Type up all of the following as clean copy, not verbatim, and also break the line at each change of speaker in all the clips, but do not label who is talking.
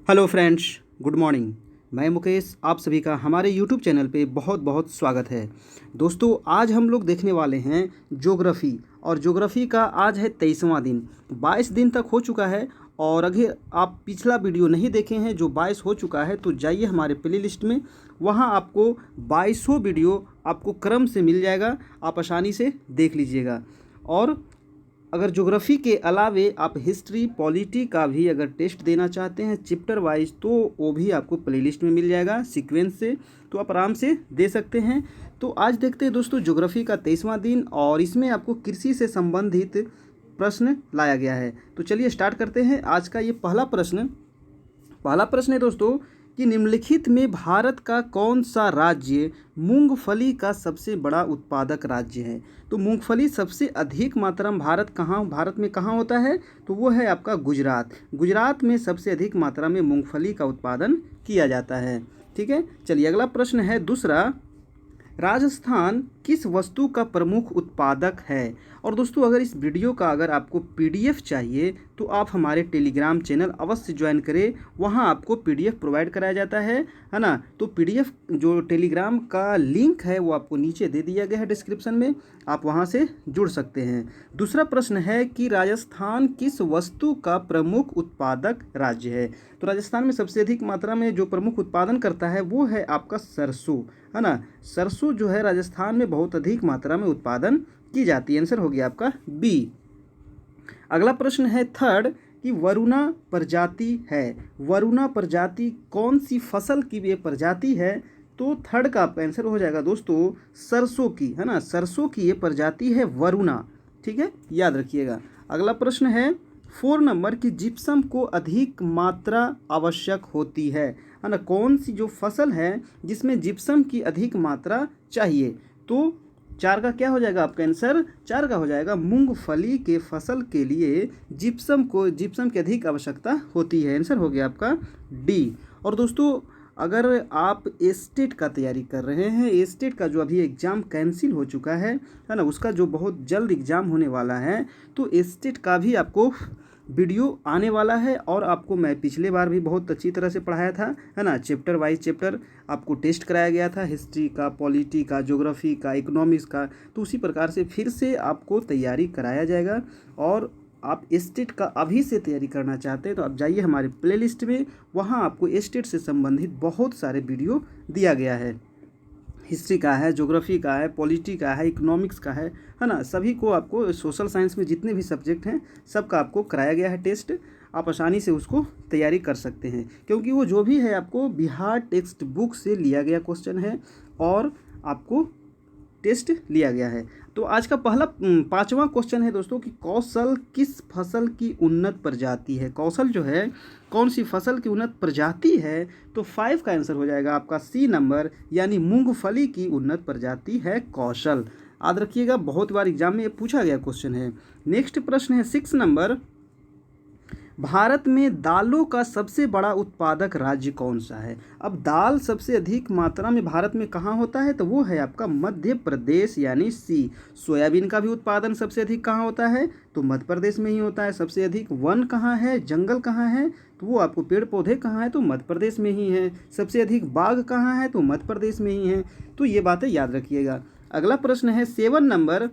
Hello friends, good morning. मैं मुकेश, आप सभी का हमारे यूट्यूब चैनल पे बहुत बहुत स्वागत है। दोस्तों, आज हम लोग देखने वाले हैं ज्योग्राफ़ी, और ज्योग्राफ़ी का आज है 23वां दिन। 22 दिन तक हो चुका है, और अगर आप पिछला वीडियो नहीं देखे हैं जो 22 हो चुका है तो जाइए हमारे प्ले लिस्ट में, वहाँ आपको 22वां वीडियो आपको क्रम से मिल जाएगा, आप आसानी से देख लीजिएगा। और अगर ज्योग्राफी के अलावे आप हिस्ट्री पॉलिटी का भी अगर टेस्ट देना चाहते हैं चैप्टर वाइज, तो वो भी आपको प्लेलिस्ट में मिल जाएगा सीक्वेंस से, तो आप आराम से दे सकते हैं। तो आज देखते हैं दोस्तों ज्योग्राफी का 23वां दिन, और इसमें आपको कृषि से संबंधित प्रश्न लाया गया है। तो चलिए स्टार्ट करते हैं। आज का ये पहला प्रश्न है दोस्तों कि निम्नलिखित में भारत का कौन सा राज्य मूंगफली का सबसे बड़ा उत्पादक राज्य है। तो मूंगफली सबसे अधिक मात्रा में भारत में कहाँ होता है, तो वो है आपका गुजरात। गुजरात में सबसे अधिक मात्रा में मूंगफली का उत्पादन किया जाता है। ठीक है, चलिए अगला प्रश्न है दूसरा, राजस्थान किस वस्तु का प्रमुख उत्पादक है। और दोस्तों, अगर आपको पीडीएफ चाहिए तो आप हमारे टेलीग्राम चैनल अवश्य ज्वाइन करें, वहां आपको पीडीएफ प्रोवाइड कराया जाता है ना। तो पीडीएफ जो टेलीग्राम का लिंक है वो आपको नीचे दे दिया गया है डिस्क्रिप्शन में, आप वहां से जुड़ सकते हैं। दूसरा प्रश्न है कि राजस्थान किस वस्तु का प्रमुख उत्पादक राज्य है। तो राजस्थान में सबसे अधिक मात्रा में जो प्रमुख उत्पादन करता है वो है आपका सरसों, है ना। सरसों जो है राजस्थान में बहुत अधिक मात्रा में उत्पादन की जाती है। आंसर हो गया आपका बी। अगला प्रश्न है थर्ड कि वरुणा प्रजाति है। वरुणा प्रजाति कौन सी फसल की ये प्रजाति है। तो थर्ड का आपका आंसर हो जाएगा दोस्तों सरसों की, है ना। सरसों की ये प्रजाति है वरुणा। ठीक है, याद रखिएगा। अगला प्रश्न है 4 नंबर की जिप्सम को अधिक मात्रा आवश्यक होती है ना। कौन सी जो फसल है जिसमें जिप्सम की अधिक मात्रा चाहिए। तो 4 का क्या हो जाएगा आपका आंसर। 4 का हो जाएगा मूंगफली के फसल के लिए जिप्सम की अधिक आवश्यकता होती है। आंसर हो गया आपका डी। और दोस्तों, अगर आप एस्टेट का तैयारी कर रहे हैं, एस्टेट का जो अभी एग्ज़ाम कैंसिल हो चुका है ना, उसका जो बहुत जल्द एग्ज़ाम होने वाला है, तो एस्टेट का भी आपको वीडियो आने वाला है। और आपको मैं पिछले बार भी बहुत अच्छी तरह से पढ़ाया था, है ना। चैप्टर वाइज चैप्टर आपको टेस्ट कराया गया था, हिस्ट्री का, पॉलिटी का, ज्योग्राफी का, इकोनॉमिक्स का। तो उसी प्रकार से फिर से आपको तैयारी कराया जाएगा। और आप एस्टेट का अभी से तैयारी करना चाहते हैं तो आप जाइए हमारे प्लेलिस्ट में, वहाँ आपको एस्टेट से संबंधित बहुत सारे वीडियो दिया गया है। हिस्ट्री का है, ज्योग्राफी का है, पॉलिटी का है, इकोनॉमिक्स का है ना। सभी को आपको, सोशल साइंस में जितने भी सब्जेक्ट हैं सबका आपको कराया गया है टेस्ट। आप आसानी से उसको तैयारी कर सकते हैं, क्योंकि वो जो भी है आपको बिहार टेक्स्ट बुक से लिया गया क्वेश्चन है और आपको टेस्ट लिया गया है। तो आज का पहला 5वां क्वेश्चन है दोस्तों कि कौशल किस फसल की उन्नत प्रजाति है। कौशल जो है कौन सी फसल की उन्नत प्रजाति है। तो 5 का आंसर हो जाएगा आपका सी नंबर, यानी मूंगफली की उन्नत प्रजाति है कौशल। याद रखिएगा, बहुत बार एग्जाम में ये पूछा गया क्वेश्चन है। नेक्स्ट प्रश्न है 6 नंबर, भारत में दालों का सबसे बड़ा उत्पादक राज्य कौन सा है। अब दाल सबसे अधिक मात्रा में भारत में कहाँ होता है, तो वो है आपका मध्य प्रदेश, यानी सी। सोयाबीन का भी उत्पादन सबसे अधिक कहाँ होता है, तो मध्य प्रदेश में ही होता है। सबसे अधिक वन कहाँ है, जंगल कहाँ है, तो वो आपको पेड़ पौधे कहाँ है, तो मध्य प्रदेश में ही है। सबसे अधिक बाग कहाँ है, तो मध्य प्रदेश में ही है। तो ये बातें याद रखिएगा। अगला प्रश्न है 7 नंबर।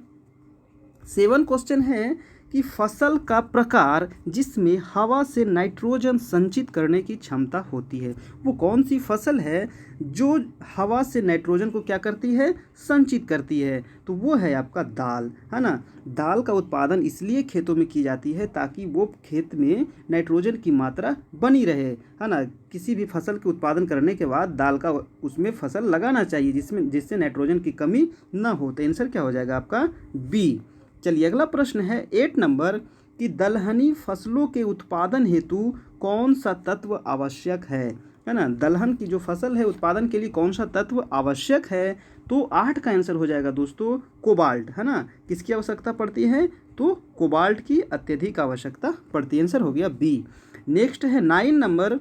7 क्वेश्चन है कि फसल का प्रकार जिसमें हवा से नाइट्रोजन संचित करने की क्षमता होती है। वो कौन सी फसल है जो हवा से नाइट्रोजन को क्या करती है, संचित करती है। तो वो है आपका दाल, है ना। दाल का उत्पादन इसलिए खेतों में की जाती है ताकि वो खेत में नाइट्रोजन की मात्रा बनी रहे, है ना। किसी भी फसल के उत्पादन करने के बाद दाल का उसमें फसल लगाना चाहिए जिससे नाइट्रोजन की कमी ना हो। तो आंसर क्या हो जाएगा आपका बी। चलिए अगला प्रश्न है 8 नंबर कि दलहनी फसलों के उत्पादन हेतु कौन सा तत्व आवश्यक है ना। दलहन की जो फसल है उत्पादन के लिए कौन सा तत्व आवश्यक है। तो 8 का आंसर हो जाएगा दोस्तों कोबाल्ट, है ना। किसकी आवश्यकता पड़ती है, तो कोबाल्ट की अत्यधिक आवश्यकता पड़ती है। आंसर हो गया बी। नेक्स्ट है 9 नंबर,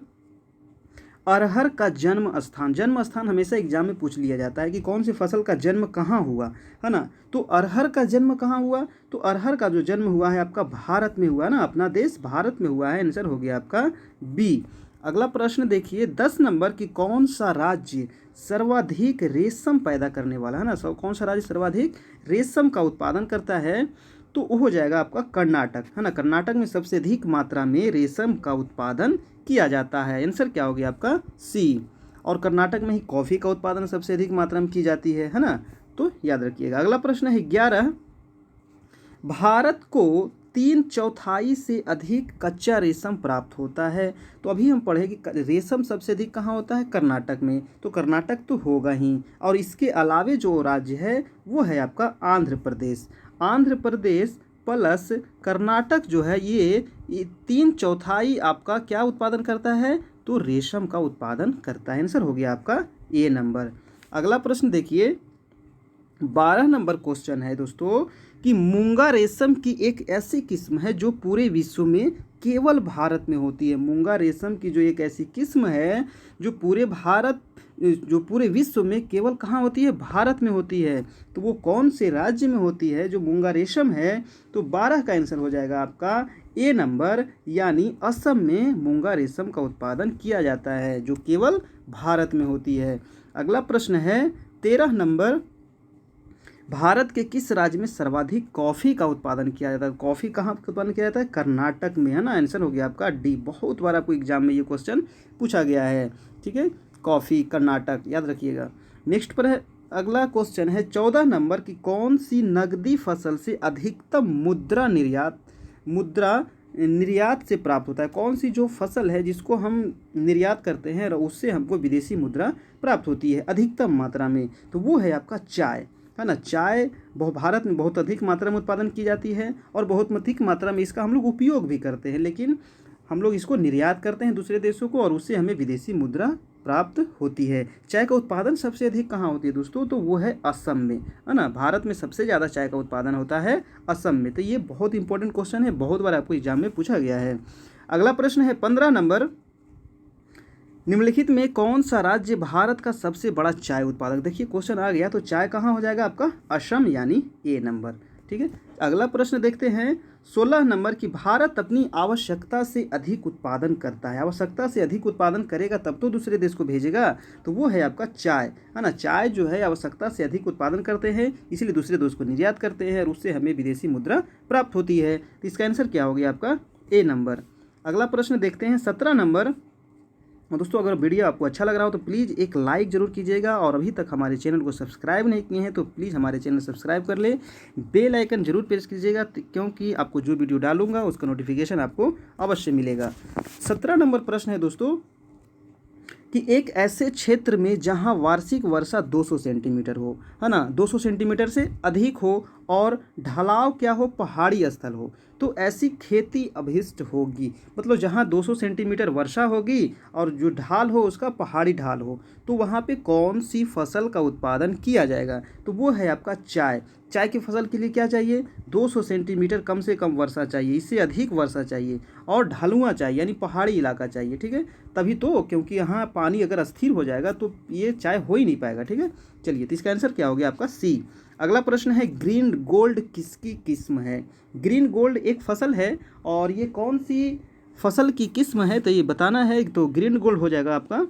अरहर का जन्म स्थान। जन्म स्थान हमेशा एग्जाम में पूछ लिया जाता है कि कौन सी फसल का जन्म कहाँ हुआ, है ना। तो अरहर का जन्म कहाँ हुआ, तो अरहर का जो जन्म हुआ है आपका भारत में हुआ, ना। अपना देश भारत में हुआ है। आंसर हो गया आपका बी। अगला प्रश्न देखिए 10 नंबर की कौन सा राज्य सर्वाधिक रेशम पैदा करने वाला है ना, सब कौन सा राज्य सर्वाधिक रेशम का उत्पादन करता है, तो वो हो जाएगा आपका कर्नाटक, है ना। कर्नाटक में सबसे अधिक मात्रा में रेशम का उत्पादन किया जाता है। आंसर क्या हो गया आपका सी। और कर्नाटक में ही कॉफ़ी का उत्पादन सबसे अधिक मात्रा में की जाती है ना, तो याद रखिएगा। अगला प्रश्न है 11, भारत को 3/4 से अधिक कच्चा रेशम प्राप्त होता है। तो अभी हम पढ़े कि रेशम सबसे अधिक कहाँ होता है, कर्नाटक में, तो कर्नाटक तो होगा ही। और इसके अलावे जो राज्य है वो है आपका आंध्र प्रदेश। आंध्र प्रदेश प्लस कर्नाटक जो है ये 3/4 आपका क्या उत्पादन करता है, तो रेशम का उत्पादन करता है। आंसर हो गया आपका ए नंबर। अगला प्रश्न देखिए 12 नंबर क्वेश्चन है दोस्तों कि मूंगा रेशम की एक ऐसी किस्म है जो पूरे विश्व में केवल भारत में होती है। मूंगा रेशम की जो एक ऐसी किस्म है जो पूरे विश्व में केवल कहाँ होती है, भारत में होती है। तो वो कौन से राज्य में होती है जो मूंगा रेशम है, तो 12 का आंसर हो जाएगा आपका ए नंबर, यानी असम में मूंगा रेशम का उत्पादन किया जाता है जो केवल भारत में होती है। अगला प्रश्न है 13 नंबर, भारत के किस राज्य में सर्वाधिक कॉफ़ी का उत्पादन किया जाता है। कॉफ़ी कहाँ उत्पादन किया जाता है, कर्नाटक में, है ना। आंसर हो गया आपका डी। बहुत बार आपको एग्जाम में ये क्वेश्चन पूछा गया है, ठीक है। कॉफ़ी कर्नाटक याद रखिएगा। नेक्स्ट पर है अगला क्वेश्चन है 14 नंबर की कौन सी नकदी फसल से अधिकतम मुद्रा निर्यात से प्राप्त होता है। कौन सी जो फसल है जिसको हम निर्यात करते हैं और उससे हमको विदेशी मुद्रा प्राप्त होती है अधिकतम मात्रा में, तो वो है आपका चाय, है ना। चाय भारत में बहुत अधिक मात्रा में उत्पादन की जाती है और बहुत अधिक मात्रा में इसका हम लोग उपयोग भी करते हैं, लेकिन हम लोग इसको निर्यात करते हैं दूसरे देशों को और उससे हमें विदेशी मुद्रा प्राप्त होती है। चाय का उत्पादन सबसे अधिक कहाँ होती है दोस्तों, तो वो है असम में, है ना। भारत में सबसे ज़्यादा चाय का उत्पादन होता है असम में। तो ये बहुत इंपॉर्टेंट क्वेश्चन है, बहुत बार आपको एग्जाम में पूछा गया है। अगला प्रश्न है 15 नंबर, निम्नलिखित में कौन सा राज्य भारत का सबसे बड़ा चाय उत्पादक। देखिए क्वेश्चन आ गया, तो चाय कहाँ हो जाएगा आपका असम, यानी ए नंबर, ठीक है। अगला प्रश्न देखते हैं 16 नंबर की भारत अपनी आवश्यकता से अधिक उत्पादन करता है। आवश्यकता से अधिक उत्पादन करेगा तब तो दूसरे देश को भेजेगा, तो वो है आपका चाय, है ना। चाय जो है आवश्यकता से अधिक उत्पादन करते हैं, इसीलिए दूसरे देश को निर्यात करते हैं और उससे हमें विदेशी मुद्रा प्राप्त होती है। तो इसका आंसर क्या हो गया आपका ए नंबर। अगला प्रश्न देखते हैं 17 नंबर। दोस्तों अगर वीडियो आपको अच्छा लग रहा हो तो प्लीज़ एक लाइक ज़रूर कीजिएगा और अभी तक हमारे चैनल को सब्सक्राइब नहीं किए हैं तो प्लीज़ हमारे चैनल सब्सक्राइब कर ले, बेल आइकन जरूर प्रेस कीजिएगा क्योंकि आपको जो वीडियो डालूंगा उसका नोटिफिकेशन आपको अवश्य मिलेगा। 17 नंबर प्रश्न है दोस्तों कि एक ऐसे क्षेत्र में जहां वार्षिक वर्षा 200 सेंटीमीटर हो, है ना, 200 सेंटीमीटर से अधिक हो और ढलाव क्या हो, पहाड़ी स्थल हो, तो ऐसी खेती अभिष्ट होगी। मतलब जहां 200 सेंटीमीटर वर्षा होगी और जो ढाल हो उसका पहाड़ी ढाल हो, तो वहां पे कौन सी फसल का उत्पादन किया जाएगा, तो वो है आपका चाय। चाय की फसल के लिए क्या चाहिए, 200 सेंटीमीटर कम से कम वर्षा चाहिए, इससे अधिक वर्षा चाहिए और ढलुआ चाहिए यानी पहाड़ी इलाका चाहिए, ठीक है। तभी तो, क्योंकि यहाँ पानी अगर अस्थिर हो जाएगा तो ये चाय हो ही नहीं पाएगा, ठीक है। चलिए तो इसका आंसर क्या हो गया आपका सी। अगला प्रश्न है ग्रीन गोल्ड किसकी किस्म है। ग्रीन गोल्ड एक फसल है और ये कौन सी फसल की किस्म है, तो ये बताना है। तो ग्रीन गोल्ड हो जाएगा आपका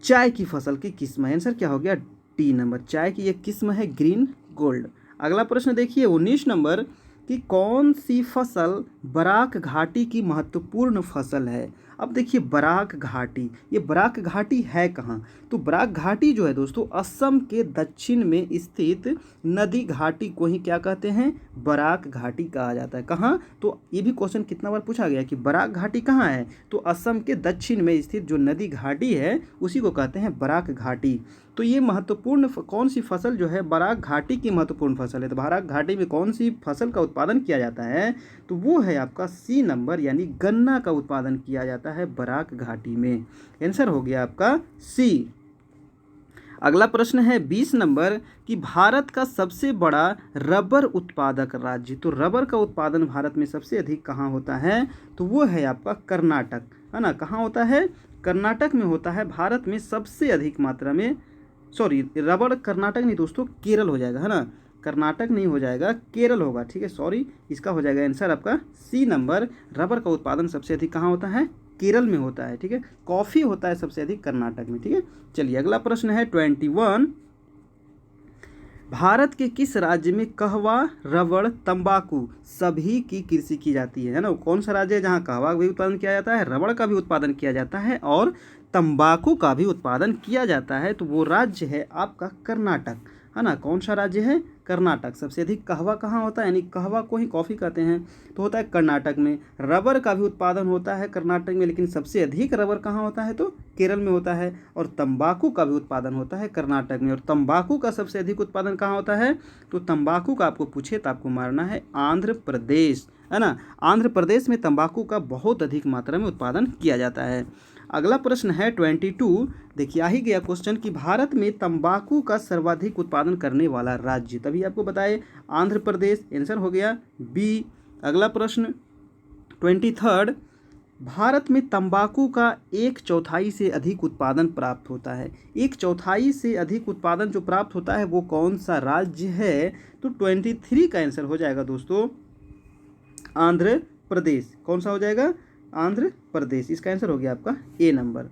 चाय की फसल की किस्म है। आंसर क्या हो गया डी नंबर, चाय की एक किस्म है ग्रीन गोल्ड। अगला प्रश्न देखिए 19 नंबर कि कौन सी फसल बराक घाटी की महत्वपूर्ण फसल है। अब देखिए बराक घाटी, ये बराक घाटी है कहाँ, तो बराक घाटी जो है दोस्तों असम के दक्षिण में स्थित नदी घाटी को ही क्या कहते हैं, बराक घाटी कहा जाता है। कहाँ, तो ये भी क्वेश्चन कितना बार पूछा गया कि बराक घाटी कहाँ है, तो असम के दक्षिण में स्थित जो नदी घाटी है उसी को कहते हैं बराक घाटी। तो ये महत्वपूर्ण कौन सी फसल जो है बराक घाटी की महत्वपूर्ण फसल है, तो बराक घाटी में कौन सी फसल का उत्पादन किया जाता है, तो वो है आपका सी नंबर, यानी गन्ना का उत्पादन किया जाता है बराक घाटी में। आंसर हो गया आपका सी। अगला प्रश्न है 20 नंबर कि भारत का सबसे बड़ा रबर उत्पादक राज्य, तो रबर का उत्पादन भारत में सबसे अधिक कहाँ होता है, तो वो है आपका कर्नाटक, है ना। कहाँ होता है, कर्नाटक में होता है भारत में सबसे अधिक मात्रा में। सॉरी, रबर कर्नाटक नहीं दोस्तों, केरल हो जाएगा, है ना। कर्नाटक नहीं हो जाएगा, केरल होगा, ठीक है। सॉरी, इसका हो जाएगा आंसर आपका सी नंबर, रबर का उत्पादन सबसे अधिक कहाँ होता है, केरल में होता है, ठीक है। कॉफ़ी होता है सबसे अधिक कर्नाटक में, ठीक है। चलिए अगला प्रश्न है 21। भारत के किस राज्य में कहवा, रबड़, तंबाकू सभी की कृषि की जाती है ना। कौन सा राज्य है जहाँ कहवा का भी उत्पादन किया जाता है, रबड़ का भी उत्पादन किया जाता है और तंबाकू का भी उत्पादन किया जाता है? तो वो राज्य है आपका कर्नाटक, है ना। कौन सा राज्य है? कर्नाटक। सबसे अधिक कहवा कहाँ होता है, यानी कहवा को ही कॉफ़ी कहते हैं, तो होता है कर्नाटक में। रबर का भी उत्पादन होता है कर्नाटक में, लेकिन सबसे अधिक रबर कहाँ होता है? तो केरल में होता है। और तंबाकू का भी उत्पादन होता है कर्नाटक में। और तंबाकू का सबसे अधिक उत्पादन कहाँ होता है? तो तंबाकू का आपको पूछे तो आपको मारना है आंध्र प्रदेश, है ना। आंध्र प्रदेश में तंबाकू का बहुत अधिक मात्रा में उत्पादन किया जाता है। अगला प्रश्न है 22। देखिए आ ही गया क्वेश्चन कि भारत में तंबाकू का सर्वाधिक उत्पादन करने वाला राज्य, तभी आपको बताए आंध्र प्रदेश, आंसर हो गया बी। अगला प्रश्न 23। भारत में तंबाकू का 1/4 से अधिक उत्पादन प्राप्त होता है। 1/4 से अधिक उत्पादन जो प्राप्त होता है वो कौन सा राज्य है? तो 23 का आंसर हो जाएगा दोस्तों आंध्र प्रदेश। कौन सा हो जाएगा? आंध्र प्रदेश। इसका आंसर हो गया आपका ए नंबर।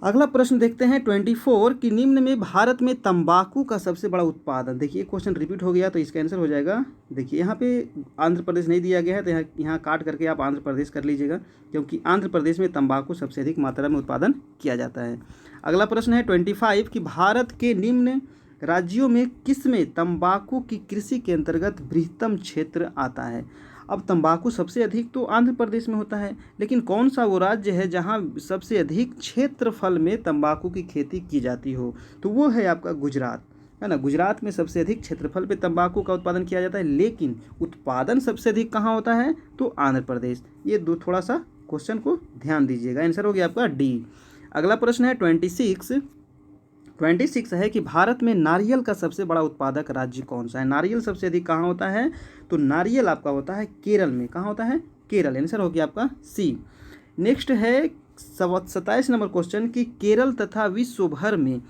अगला प्रश्न देखते हैं 24 कि निम्न में भारत में तंबाकू का सबसे बड़ा उत्पादन, देखिए क्वेश्चन रिपीट हो गया तो इसका आंसर हो जाएगा, देखिए यहाँ पे आंध्र प्रदेश नहीं दिया गया है तो यहाँ काट करके आप आंध्र प्रदेश कर लीजिएगा, क्योंकि आंध्र प्रदेश में तंबाकू सबसे अधिक मात्रा में उत्पादन किया जाता है। अगला प्रश्न है 25 कि भारत के निम्न राज्यों में किसमें तंबाकू की कृषि के अंतर्गत बृहत्तम क्षेत्र आता है? अब तंबाकू सबसे अधिक तो आंध्र प्रदेश में होता है, लेकिन कौन सा वो राज्य है जहाँ सबसे अधिक क्षेत्रफल में तंबाकू की खेती की जाती हो? तो वो है आपका गुजरात, है ना। गुजरात में सबसे अधिक क्षेत्रफल पे तंबाकू का उत्पादन किया जाता है, लेकिन उत्पादन सबसे अधिक कहाँ होता है? तो आंध्र प्रदेश। ये दो थोड़ा सा क्वेश्चन को ध्यान दीजिएगा, आंसर हो गया आपका डी। अगला प्रश्न है 26 है कि भारत में नारियल का सबसे बड़ा उत्पादक राज्य कौन सा है? नारियल सबसे अधिक कहाँ होता है? तो नारियल आपका होता है केरल में। कहाँ होता है? केरल। आंसर हो गया आपका सी। नेक्स्ट है 27 नंबर क्वेश्चन कि केरल तथा विश्व भर में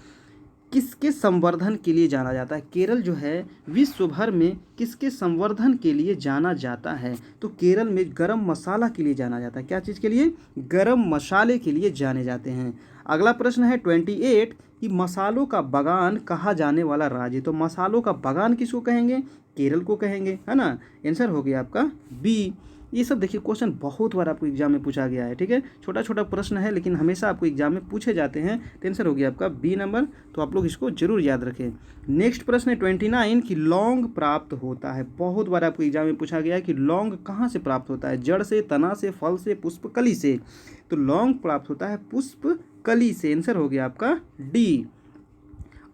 किसके संवर्धन के लिए जाना जाता है? केरल जो है विश्व भर में किसके संवर्धन के लिए जाना जाता है? तो केरल में गरम मसाला के लिए जाना जाता है। क्या चीज़ के लिए? गरम मसाले के लिए जाने जाते हैं। अगला प्रश्न है 28 कि मसालों का बागान कहा जाने वाला राज्य, तो मसालों का बागान किसको कहेंगे? केरल को कहेंगे, है ना। आंसर हो गया आपका बी। ये सब देखिए क्वेश्चन बहुत बार आपको एग्जाम में पूछा गया है, ठीक है। छोटा छोटा प्रश्न है लेकिन हमेशा आपको एग्जाम में पूछे जाते हैं, तो आंसर हो गया आपका बी नंबर। तो आप लोग इसको जरूर याद रखें। नेक्स्ट प्रश्न है 29 कि लौंग प्राप्त होता है, बहुत बार आपको एग्जाम में पूछा गया है कि लौंग कहाँ से प्राप्त होता है? जड़ से, तना से, फल से, पुष्पकली से। तो लौंग प्राप्त होता है पुष्पकली से। आंसर हो गया आपका डी।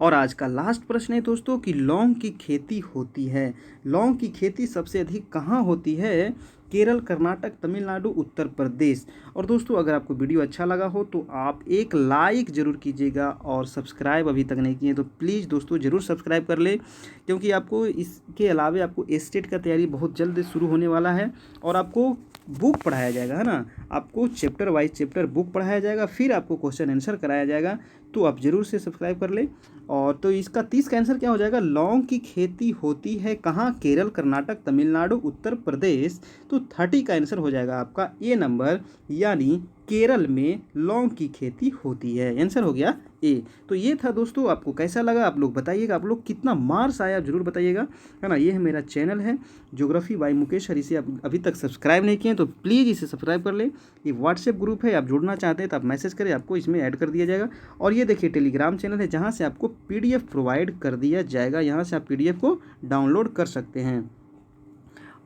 और आज का लास्ट प्रश्न है दोस्तों कि लौंग की खेती होती है, लौंग की खेती सबसे अधिक कहाँ होती है? केरल, कर्नाटक, तमिलनाडु, उत्तर प्रदेश। और दोस्तों अगर आपको वीडियो अच्छा लगा हो तो आप एक लाइक ज़रूर कीजिएगा, और सब्सक्राइब अभी तक नहीं किए तो प्लीज़ दोस्तों ज़रूर सब्सक्राइब कर ले, क्योंकि आपको इसके अलावा आपको स्टेट का तैयारी बहुत जल्द शुरू होने वाला है, और आपको बुक पढ़ाया जाएगा, है ना। आपको चैप्टर वाइज चैप्टर बुक पढ़ाया जाएगा, फिर आपको क्वेश्चन आंसर कराया जाएगा, तो आप ज़रूर से सब्सक्राइब कर ले। और तो इसका 30 का आंसर क्या हो जाएगा? लौंग की खेती होती है कहाँ? केरल, कर्नाटक, तमिलनाडु, उत्तर प्रदेश। तो 30 का आंसर हो जाएगा आपका ए नंबर, यानी केरल में लौंग की खेती होती है। आंसर हो गया ए। तो ये था दोस्तों, आपको कैसा लगा आप लोग बताइएगा, आप लोग कितना मार्क्स आया जरूर बताइएगा, है ना। ये है मेरा चैनल है ज्योग्राफी बाय मुकेश, और इसे आप अभी तक सब्सक्राइब नहीं किए तो प्लीज़ इसे सब्सक्राइब कर ले। ये व्हाट्सएप ग्रुप है, आप जुड़ना चाहते हैं तो आप मैसेज करें, आपको इसमें ऐड कर दिया जाएगा। और ये देखिए टेलीग्राम चैनल है जहाँ से आपको PDF प्रोवाइड कर दिया जाएगा, यहाँ से आप PDF को डाउनलोड कर सकते हैं।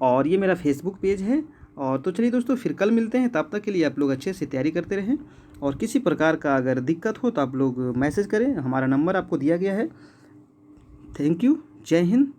और ये मेरा फेसबुक पेज है। और तो चलिए दोस्तों फिर कल मिलते हैं, तब तक के लिए आप लोग अच्छे से तैयारी करते रहें, और किसी प्रकार का अगर दिक्कत हो तो आप लोग मैसेज करें, हमारा नंबर आपको दिया गया है। थैंक यू, जय हिंद।